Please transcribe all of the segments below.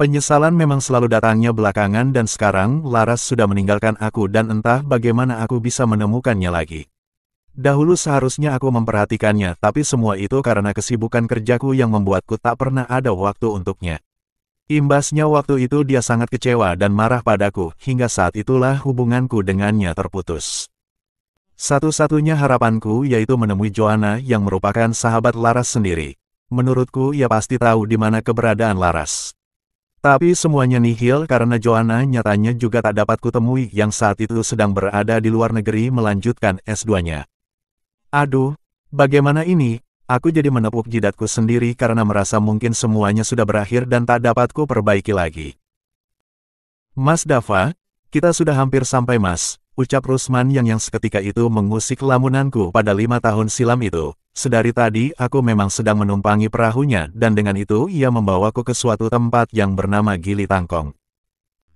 Penyesalan memang selalu datangnya belakangan dan sekarang Laras sudah meninggalkan aku dan entah bagaimana aku bisa menemukannya lagi. Dahulu seharusnya aku memperhatikannya, tapi semua itu karena kesibukan kerjaku yang membuatku tak pernah ada waktu untuknya. Imbasnya waktu itu dia sangat kecewa dan marah padaku, hingga saat itulah hubunganku dengannya terputus. Satu-satunya harapanku yaitu menemui Joanna yang merupakan sahabat Laras sendiri. Menurutku ia pasti tahu di mana keberadaan Laras. Tapi semuanya nihil karena Joanna nyatanya juga tak dapat kutemui yang saat itu sedang berada di luar negeri melanjutkan S2-nya. Aduh, bagaimana ini? Aku jadi menepuk jidatku sendiri karena merasa mungkin semuanya sudah berakhir dan tak dapat ku perbaiki lagi. Mas Dava, kita sudah hampir sampai Mas, ucap Rusman yang seketika itu mengusik lamunanku pada 5 tahun silam itu. Sedari tadi aku memang sedang menumpangi perahunya dan dengan itu ia membawaku ke suatu tempat yang bernama Gili Tangkong.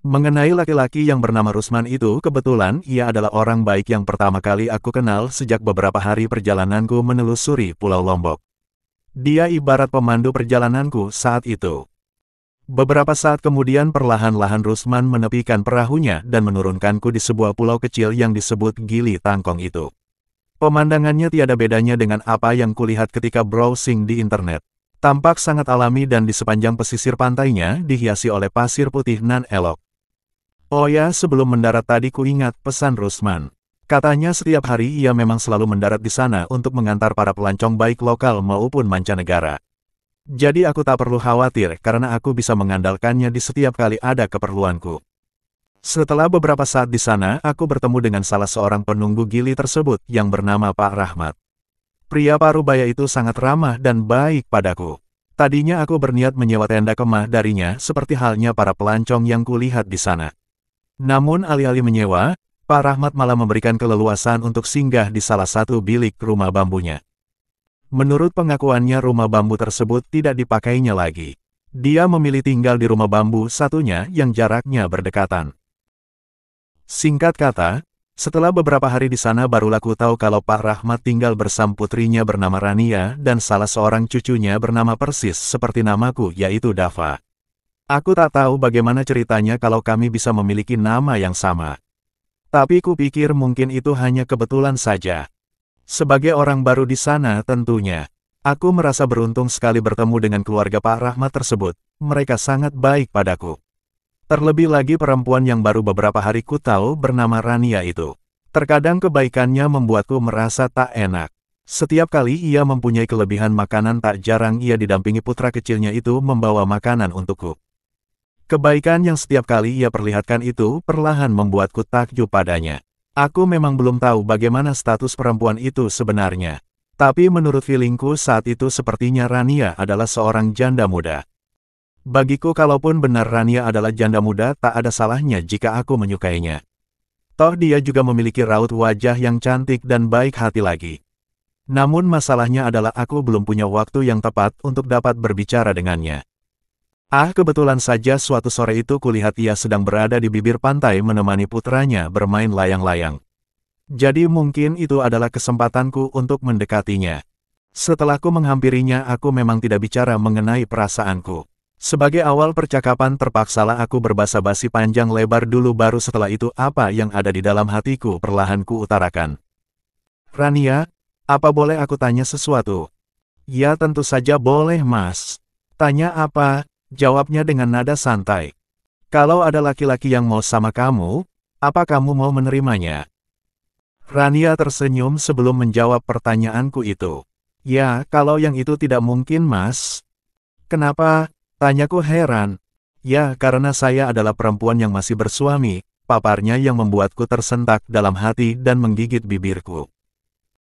Mengenai laki-laki yang bernama Rusman itu, kebetulan ia adalah orang baik yang pertama kali aku kenal sejak beberapa hari perjalananku menelusuri Pulau Lombok. Dia ibarat pemandu perjalananku saat itu. Beberapa saat kemudian perlahan-lahan Rusman menepikan perahunya dan menurunkanku di sebuah pulau kecil yang disebut Gili Tangkong itu. Pemandangannya tiada bedanya dengan apa yang kulihat ketika browsing di internet. Tampak sangat alami dan di sepanjang pesisir pantainya dihiasi oleh pasir putih nan elok. Oh ya, sebelum mendarat tadi ku ingat pesan Rusman. Katanya setiap hari ia memang selalu mendarat di sana untuk mengantar para pelancong baik lokal maupun mancanegara. Jadi aku tak perlu khawatir karena aku bisa mengandalkannya di setiap kali ada keperluanku. Setelah beberapa saat di sana, aku bertemu dengan salah seorang penunggu Gili tersebut yang bernama Pak Rahmat. Pria parubaya itu sangat ramah dan baik padaku. Tadinya aku berniat menyewa tenda kemah darinya seperti halnya para pelancong yang kulihat di sana. Namun alih-alih menyewa, Pak Rahmat malah memberikan keleluasan untuk singgah di salah satu bilik rumah bambunya. Menurut pengakuannya rumah bambu tersebut tidak dipakainya lagi. Dia memilih tinggal di rumah bambu satunya yang jaraknya berdekatan. Singkat kata, setelah beberapa hari di sana barulah ku tahu kalau Pak Rahmat tinggal bersama putrinya bernama Rania dan salah seorang cucunya bernama persis seperti namaku yaitu Dava. Aku tak tahu bagaimana ceritanya kalau kami bisa memiliki nama yang sama. Tapi kupikir mungkin itu hanya kebetulan saja. Sebagai orang baru di sana tentunya, aku merasa beruntung sekali bertemu dengan keluarga Pak Rahmat tersebut. Mereka sangat baik padaku. Terlebih lagi perempuan yang baru beberapa hari ku tahu bernama Rania itu. Terkadang kebaikannya membuatku merasa tak enak. Setiap kali ia mempunyai kelebihan makanan tak jarang ia didampingi putra kecilnya itu membawa makanan untukku. Kebaikan yang setiap kali ia perlihatkan itu perlahan membuatku takjub padanya. Aku memang belum tahu bagaimana status perempuan itu sebenarnya. Tapi menurut feelingku saat itu sepertinya Rania adalah seorang janda muda. Bagiku kalaupun benar Rania adalah janda muda tak ada salahnya jika aku menyukainya. Toh dia juga memiliki raut wajah yang cantik dan baik hati lagi. Namun masalahnya adalah aku belum punya waktu yang tepat untuk dapat berbicara dengannya. Kebetulan saja suatu sore itu kulihat ia sedang berada di bibir pantai menemani putranya bermain layang-layang. Jadi mungkin itu adalah kesempatanku untuk mendekatinya. Setelah ku menghampirinya aku memang tidak bicara mengenai perasaanku. Sebagai awal percakapan terpaksalah aku berbasa-basi panjang lebar dulu baru setelah itu apa yang ada di dalam hatiku perlahan ku utarakan. Rania, apa boleh aku tanya sesuatu? Ya tentu saja boleh Mas. Tanya apa? Jawabnya dengan nada santai. Kalau ada laki-laki yang mau sama kamu, apa kamu mau menerimanya? Rania tersenyum sebelum menjawab pertanyaanku itu. Ya, kalau yang itu tidak mungkin Mas. Kenapa? Tanyaku heran. Ya, karena saya adalah perempuan yang masih bersuami, paparnya yang membuatku tersentak dalam hati dan menggigit bibirku.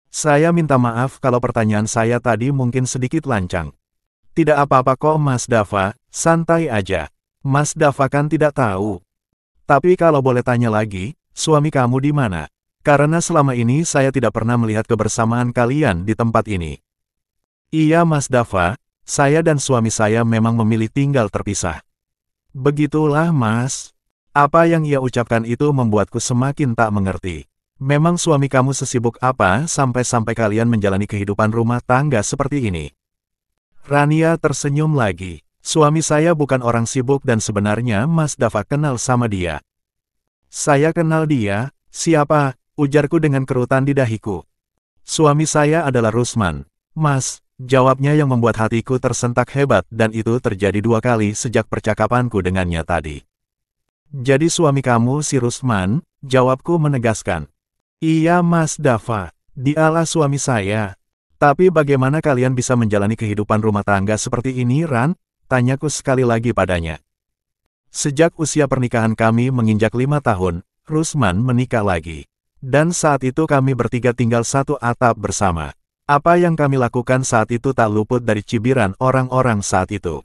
Saya minta maaf kalau pertanyaan saya tadi mungkin sedikit lancang. Tidak apa-apa kok Mas Dava, santai aja. Mas Dava kan tidak tahu. Tapi kalau boleh tanya lagi, suami kamu di mana? Karena selama ini saya tidak pernah melihat kebersamaan kalian di tempat ini. Iya Mas Dava, saya dan suami saya memang memilih tinggal terpisah. Begitulah Mas. Apa yang ia ucapkan itu membuatku semakin tak mengerti. Memang suami kamu sesibuk apa sampai-sampai kalian menjalani kehidupan rumah tangga seperti ini? Rania tersenyum lagi. Suami saya bukan orang sibuk dan sebenarnya Mas Dafa kenal sama dia. Saya kenal dia, siapa? Ujarku dengan kerutan di dahiku. Suami saya adalah Rusman. Mas, jawabnya yang membuat hatiku tersentak hebat dan itu terjadi 2 kali sejak percakapanku dengannya tadi. Jadi suami kamu si Rusman? Jawabku menegaskan. Iya Mas Dafa, dialah suami saya. Tapi bagaimana kalian bisa menjalani kehidupan rumah tangga seperti ini, Ran? Tanyaku sekali lagi padanya. Sejak usia pernikahan kami menginjak 5 tahun, Rusman menikah lagi. Dan saat itu kami bertiga tinggal satu atap bersama. Apa yang kami lakukan saat itu tak luput dari cibiran orang-orang saat itu.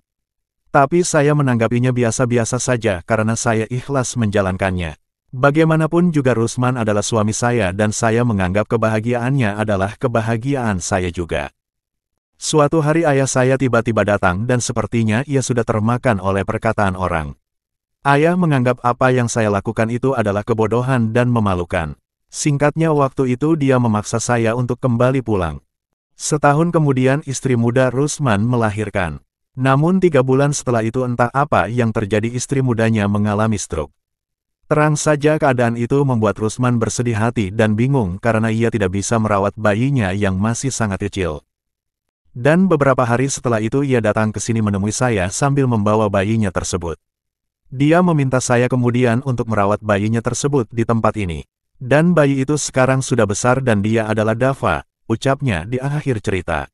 Tapi saya menanggapinya biasa-biasa saja karena saya ikhlas menjalankannya. Bagaimanapun juga Rusman adalah suami saya dan saya menganggap kebahagiaannya adalah kebahagiaan saya juga. Suatu hari ayah saya tiba-tiba datang dan sepertinya ia sudah termakan oleh perkataan orang. Ayah menganggap apa yang saya lakukan itu adalah kebodohan dan memalukan. Singkatnya waktu itu dia memaksa saya untuk kembali pulang. Setahun kemudian istri muda Rusman melahirkan. Namun 3 bulan setelah itu entah apa yang terjadi istri mudanya mengalami stroke. Terang saja keadaan itu membuat Rusman bersedih hati dan bingung karena ia tidak bisa merawat bayinya yang masih sangat kecil. Dan beberapa hari setelah itu ia datang ke sini menemui saya sambil membawa bayinya tersebut. Dia meminta saya kemudian untuk merawat bayinya tersebut di tempat ini. Dan bayi itu sekarang sudah besar dan dia adalah Dafa, ucapnya di akhir cerita.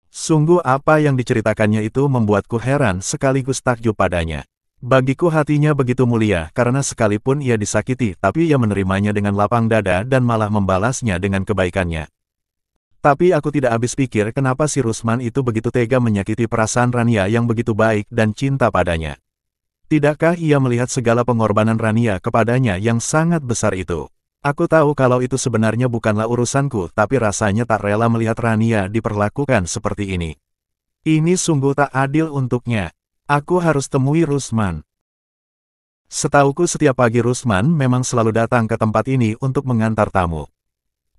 Sungguh apa yang diceritakannya itu membuatku heran sekaligus takjub padanya. Bagiku hatinya begitu mulia karena sekalipun ia disakiti tapi ia menerimanya dengan lapang dada dan malah membalasnya dengan kebaikannya. Tapi aku tidak habis pikir kenapa si Rusman itu begitu tega menyakiti perasaan Rania yang begitu baik dan cinta padanya. Tidakkah ia melihat segala pengorbanan Rania kepadanya yang sangat besar itu? Aku tahu kalau itu sebenarnya bukanlah urusanku tapi rasanya tak rela melihat Rania diperlakukan seperti ini. Ini sungguh tak adil untuknya. Aku harus temui Rusman. Setauku setiap pagi Rusman memang selalu datang ke tempat ini untuk mengantar tamu.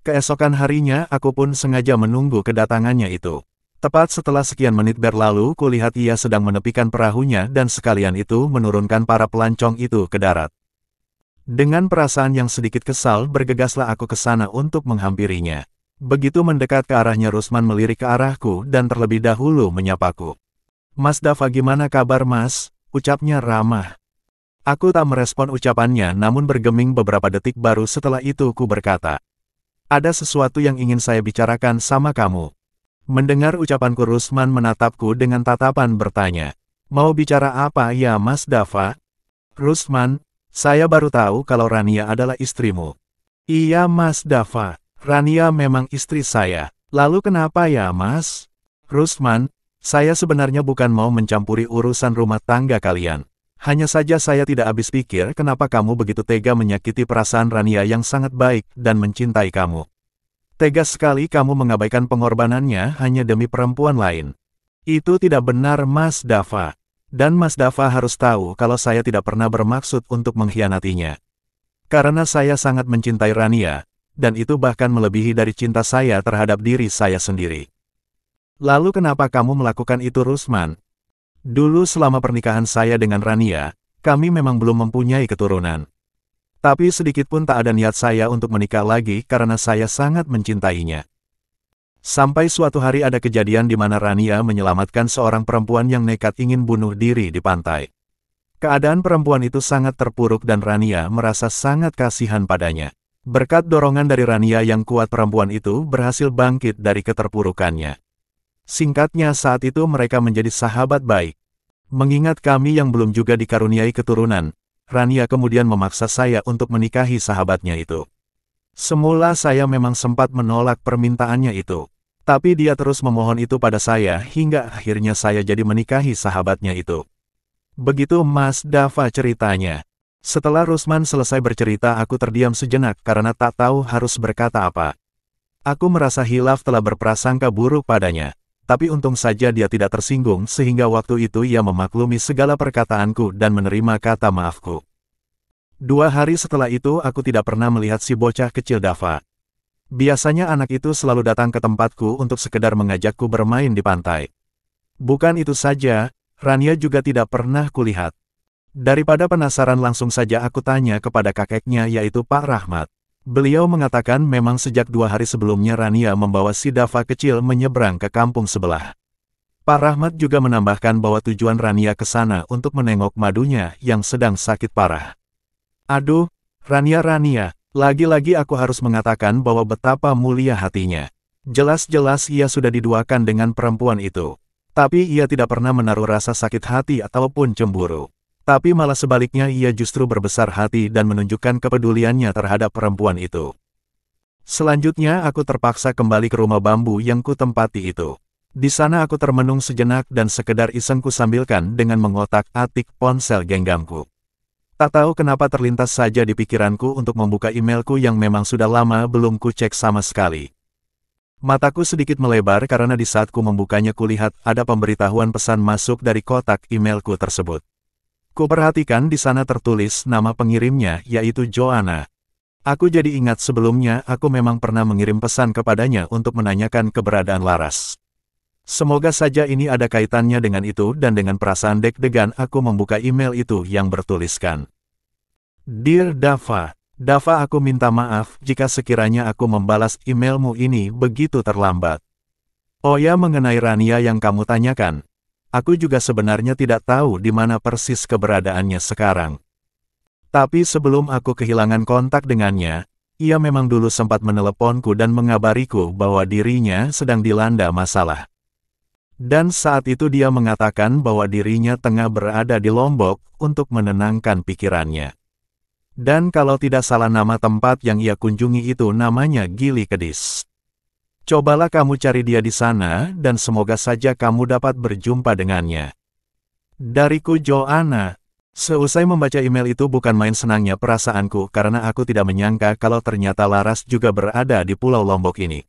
Keesokan harinya aku pun sengaja menunggu kedatangannya itu. Tepat setelah sekian menit berlalu kulihat ia sedang menepikan perahunya dan sekalian itu menurunkan para pelancong itu ke darat. Dengan perasaan yang sedikit kesal bergegaslah aku ke sana untuk menghampirinya. Begitu mendekat ke arahnya Rusman melirik ke arahku dan terlebih dahulu menyapaku. Mas Dafa gimana kabar mas? Ucapnya ramah. Aku tak merespon ucapannya namun bergeming beberapa detik baru setelah itu ku berkata. Ada sesuatu yang ingin saya bicarakan sama kamu. Mendengar ucapanku Rusman menatapku dengan tatapan bertanya. Mau bicara apa ya Mas Dafa? Rusman, saya baru tahu kalau Rania adalah istrimu. Iya Mas Dafa, Rania memang istri saya. Lalu kenapa ya Mas? Rusman, saya sebenarnya bukan mau mencampuri urusan rumah tangga kalian. Hanya saja saya tidak habis pikir kenapa kamu begitu tega menyakiti perasaan Rania yang sangat baik dan mencintai kamu. Tega sekali kamu mengabaikan pengorbanannya hanya demi perempuan lain. Itu tidak benar Mas Dafa. Dan Mas Dafa harus tahu kalau saya tidak pernah bermaksud untuk mengkhianatinya. Karena saya sangat mencintai Rania, dan itu bahkan melebihi dari cinta saya terhadap diri saya sendiri. Lalu kenapa kamu melakukan itu Rusman? Dulu selama pernikahan saya dengan Rania, kami memang belum mempunyai keturunan. Tapi sedikit pun tak ada niat saya untuk menikah lagi karena saya sangat mencintainya. Sampai suatu hari ada kejadian di mana Rania menyelamatkan seorang perempuan yang nekat ingin bunuh diri di pantai. Keadaan perempuan itu sangat terpuruk dan Rania merasa sangat kasihan padanya. Berkat dorongan dari Rania yang kuat perempuan itu berhasil bangkit dari keterpurukannya. Singkatnya saat itu mereka menjadi sahabat baik. Mengingat kami yang belum juga dikaruniai keturunan, Rania kemudian memaksa saya untuk menikahi sahabatnya itu. Semula saya memang sempat menolak permintaannya itu. Tapi dia terus memohon itu pada saya hingga akhirnya saya jadi menikahi sahabatnya itu. Begitu Mas Dafa ceritanya. Setelah Rusman selesai bercerita aku terdiam sejenak karena tak tahu harus berkata apa. Aku merasa hilaf telah berprasangka buruk padanya. Tapi untung saja dia tidak tersinggung sehingga waktu itu ia memaklumi segala perkataanku dan menerima kata maafku. 2 hari setelah itu aku tidak pernah melihat si bocah kecil Dafa. Biasanya anak itu selalu datang ke tempatku untuk sekedar mengajakku bermain di pantai. Bukan itu saja, Rania juga tidak pernah kulihat. Daripada penasaran langsung saja aku tanya kepada kakeknya yaitu Pak Rahmat. Beliau mengatakan memang sejak 2 hari sebelumnya Rania membawa si Dava kecil menyeberang ke kampung sebelah. Pak Rahmat juga menambahkan bahwa tujuan Rania ke sana untuk menengok madunya yang sedang sakit parah. Aduh, Rania, lagi-lagi aku harus mengatakan bahwa betapa mulia hatinya. Jelas-jelas ia sudah diduakan dengan perempuan itu. Tapi ia tidak pernah menaruh rasa sakit hati ataupun cemburu. Tapi malah sebaliknya ia justru berbesar hati dan menunjukkan kepeduliannya terhadap perempuan itu. Selanjutnya aku terpaksa kembali ke rumah bambu yang kutempati itu. Di sana aku termenung sejenak dan sekedar iseng kusambilkan dengan mengotak-atik ponsel genggamku. Tak tahu kenapa terlintas saja di pikiranku untuk membuka emailku yang memang sudah lama belum kucek sama sekali. Mataku sedikit melebar karena di saat ku membukanya kulihat ada pemberitahuan pesan masuk dari kotak emailku tersebut. Kuperhatikan di sana tertulis nama pengirimnya yaitu Joanna. Aku jadi ingat sebelumnya aku memang pernah mengirim pesan kepadanya untuk menanyakan keberadaan Laras. Semoga saja ini ada kaitannya dengan itu dan dengan perasaan deg-degan aku membuka email itu yang bertuliskan. Dear Dava, aku minta maaf jika sekiranya aku membalas emailmu ini begitu terlambat. Oh ya, mengenai Rania yang kamu tanyakan. Aku juga sebenarnya tidak tahu di mana persis keberadaannya sekarang. Tapi sebelum aku kehilangan kontak dengannya, ia memang dulu sempat meneleponku dan mengabariku bahwa dirinya sedang dilanda masalah. Dan saat itu dia mengatakan bahwa dirinya tengah berada di Lombok untuk menenangkan pikirannya. Dan kalau tidak salah nama tempat yang ia kunjungi itu namanya Gili Kedis. Cobalah kamu cari dia di sana dan semoga saja kamu dapat berjumpa dengannya. Dariku Joanna. Seusai membaca email itu bukan main senangnya perasaanku karena aku tidak menyangka kalau ternyata Laras juga berada di Pulau Lombok ini.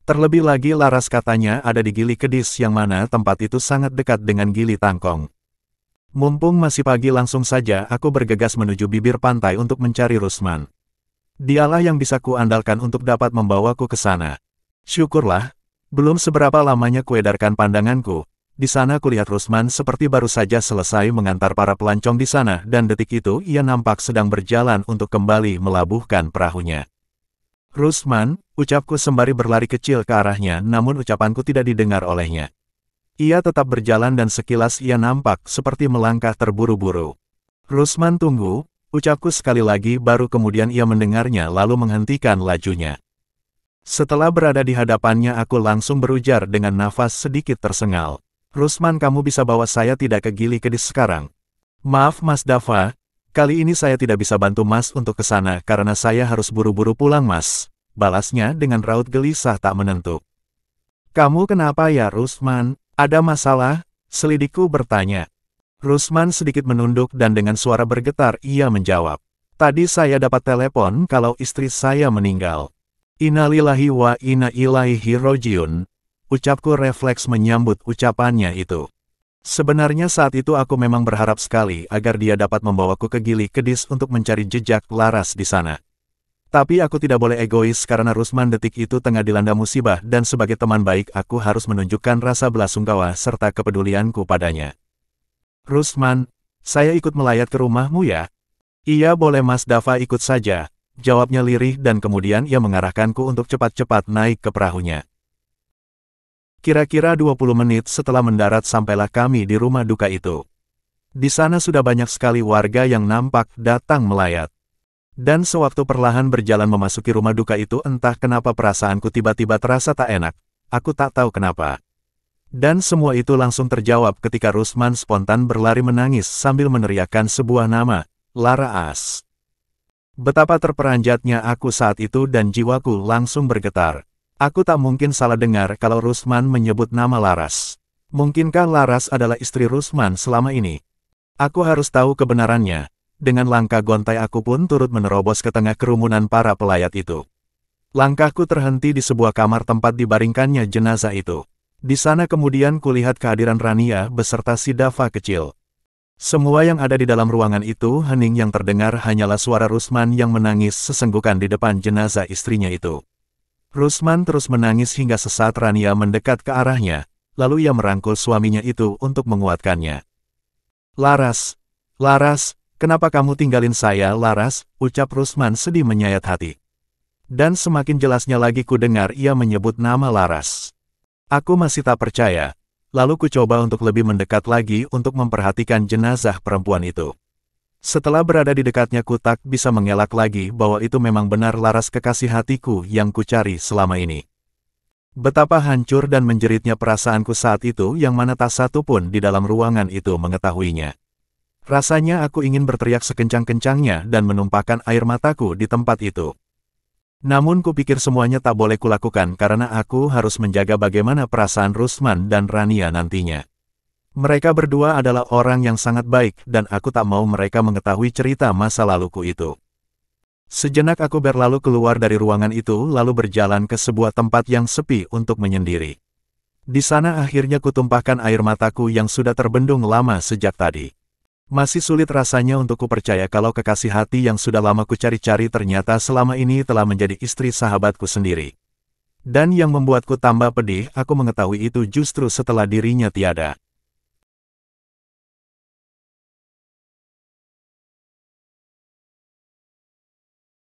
Terlebih lagi Laras katanya ada di Gili Kedis yang mana tempat itu sangat dekat dengan Gili Tangkong. Mumpung masih pagi langsung saja aku bergegas menuju bibir pantai untuk mencari Rusman. Dialah yang bisa kuandalkan untuk dapat membawaku ke sana. Syukurlah, belum seberapa lamanya kuedarkan pandanganku. Di sana kulihat Rusman seperti baru saja selesai mengantar para pelancong di sana dan detik itu ia nampak sedang berjalan untuk kembali melabuhkan perahunya. Rusman, ucapku sembari berlari kecil ke arahnya namun ucapanku tidak didengar olehnya. Ia tetap berjalan dan sekilas ia nampak seperti melangkah terburu-buru. Rusman tunggu, ucapku sekali lagi baru kemudian ia mendengarnya lalu menghentikan lajunya. Setelah berada di hadapannya aku langsung berujar dengan nafas sedikit tersengal. Rusman, kamu bisa bawa saya tidak ke Gili Kedis sekarang? Maaf Mas Dava, kali ini saya tidak bisa bantu Mas untuk ke sana karena saya harus buru-buru pulang Mas. Balasnya dengan raut gelisah tak menentu. Kamu kenapa ya Rusman? Ada masalah? Selidikku bertanya. Rusman sedikit menunduk dan dengan suara bergetar ia menjawab. Tadi saya dapat telepon kalau istri saya meninggal. Innalillahi wa inna ilaihi rojiun. Ucapku refleks menyambut ucapannya itu. Sebenarnya saat itu aku memang berharap sekali agar dia dapat membawaku ke Gili Kedis untuk mencari jejak Laras di sana. Tapi aku tidak boleh egois karena Rusman detik itu tengah dilanda musibah dan sebagai teman baik aku harus menunjukkan rasa belasungkawa serta kepedulianku padanya. Rusman, saya ikut melayat ke rumahmu ya? Iya boleh Mas Dava ikut saja, jawabnya lirih dan kemudian ia mengarahkanku untuk cepat-cepat naik ke perahunya. Kira-kira 20 menit setelah mendarat sampailah kami di rumah duka itu. Di sana sudah banyak sekali warga yang nampak datang melayat. Dan sewaktu perlahan berjalan memasuki rumah duka itu entah kenapa perasaanku tiba-tiba terasa tak enak, aku tak tahu kenapa. Dan semua itu langsung terjawab ketika Rusman spontan berlari menangis sambil meneriakkan sebuah nama, Laras. Betapa terperanjatnya aku saat itu dan jiwaku langsung bergetar. Aku tak mungkin salah dengar kalau Rusman menyebut nama Laras. Mungkinkah Laras adalah istri Rusman selama ini? Aku harus tahu kebenarannya. Dengan langkah gontai aku pun turut menerobos ke tengah kerumunan para pelayat itu. Langkahku terhenti di sebuah kamar tempat dibaringkannya jenazah itu. Di sana kemudian kulihat kehadiran Rania beserta si Dava kecil. Semua yang ada di dalam ruangan itu hening, yang terdengar hanyalah suara Rusman yang menangis sesenggukan di depan jenazah istrinya itu. Rusman terus menangis hingga sesaat Rania mendekat ke arahnya, lalu ia merangkul suaminya itu untuk menguatkannya. Laras, Laras, kenapa kamu tinggalin saya, Laras? Ucap Rusman sedih menyayat hati. Dan semakin jelasnya lagi ku dengar ia menyebut nama Laras. Aku masih tak percaya. Lalu ku coba untuk lebih mendekat lagi untuk memperhatikan jenazah perempuan itu. Setelah berada di dekatnya ku tak bisa mengelak lagi bahwa itu memang benar Laras kekasih hatiku yang ku cari selama ini. Betapa hancur dan menjeritnya perasaanku saat itu yang mana tak satu pun di dalam ruangan itu mengetahuinya. Rasanya aku ingin berteriak sekencang-kencangnya dan menumpahkan air mataku di tempat itu. Namun kupikir semuanya tak boleh kulakukan karena aku harus menjaga bagaimana perasaan Rusman dan Rania nantinya. Mereka berdua adalah orang yang sangat baik dan aku tak mau mereka mengetahui cerita masa laluku itu. Sejenak aku berlalu keluar dari ruangan itu lalu berjalan ke sebuah tempat yang sepi untuk menyendiri. Di sana akhirnya kutumpahkan air mataku yang sudah terbendung lama sejak tadi. Masih sulit rasanya untuk kupercaya kalau kekasih hati yang sudah lama kucari-cari ternyata selama ini telah menjadi istri sahabatku sendiri. Dan yang membuatku tambah pedih, aku mengetahui itu justru setelah dirinya tiada.